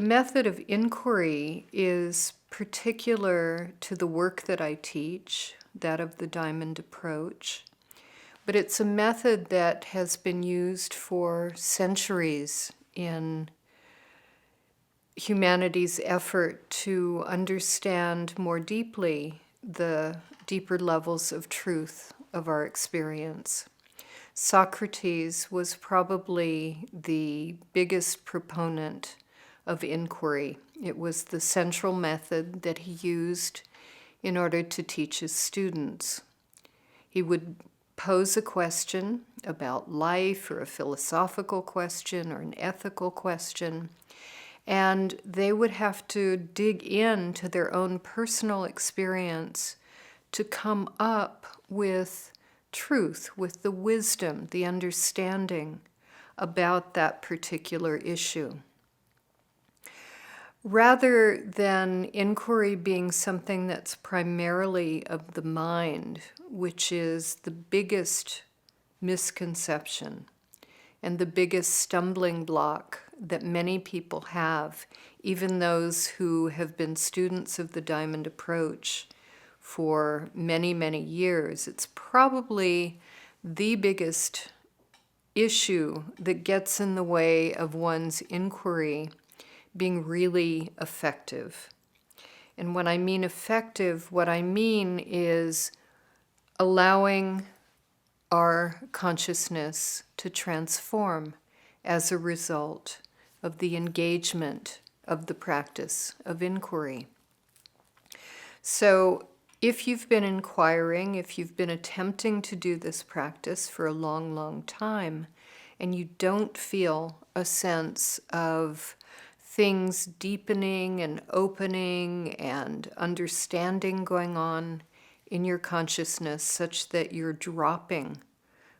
method of inquiry is particular to the work that I teach, that of the diamond approach. But it's a method that has been used for centuries in humanity's effort to understand more deeply the deeper levels of truth of our experience. Socrates was probably the biggest proponent of inquiry. It was the central method that he used in order to teach his students. He would pose a question about life, or a philosophical question, or an ethical question, and they would have to dig into their own personal experience to come up with truth, with the wisdom, the understanding about that particular issue. Rather than inquiry being something that's primarily of the mind, which is the biggest misconception and the biggest stumbling block that many people have, even those who have been students of the Diamond Approach for many, many years, it's probably the biggest issue that gets in the way of one's inquiry being really effective. And when I mean effective, what I mean is allowing our consciousness to transform as a result of the engagement of the practice of inquiry. So if you've been inquiring, if you've been attempting to do this practice for a long, long time, and you don't feel a sense of things deepening and opening and understanding going on in your consciousness such that you're dropping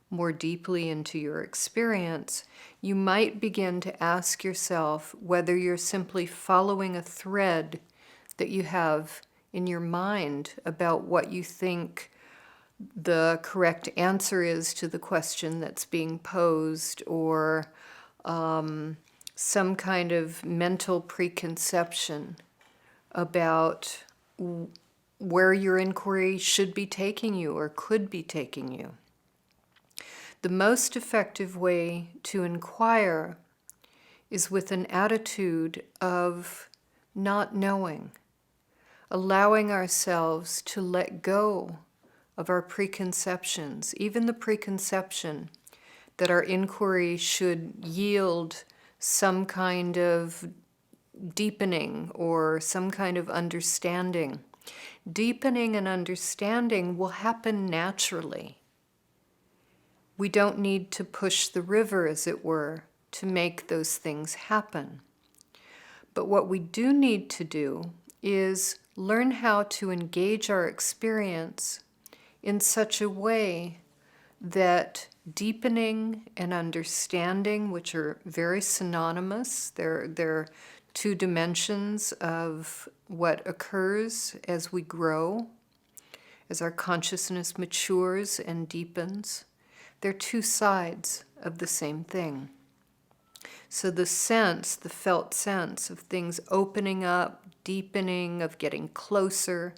more deeply into your experience, you might begin to ask yourself whether you're simply following a thread that you have in your mind about what you think the correct answer is to the question that's being posed, or some kind of mental preconception about where your inquiry should be taking you or could be taking you. The most effective way to inquire is with an attitude of not knowing, allowing ourselves to let go of our preconceptions, even the preconception that our inquiry should yield some kind of deepening or some kind of understanding. Deepening and understanding will happen naturally. We don't need to push the river, as it were, to make those things happen. But what we do need to do is learn how to engage our experience in such a way that deepening and understanding, which are very synonymous, they're two dimensions of what occurs as we grow, as our consciousness matures and deepens. They're two sides of the same thing. So the sense, the felt sense of things opening up, deepening, of getting closer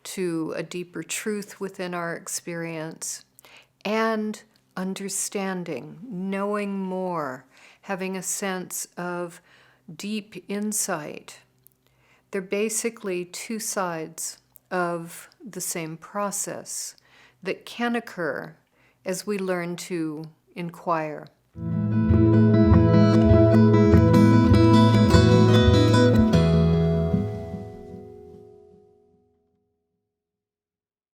to a deeper truth within our experience, and understanding, knowing more, having a sense of deep insight. They're basically two sides of the same process that can occur as we learn to inquire.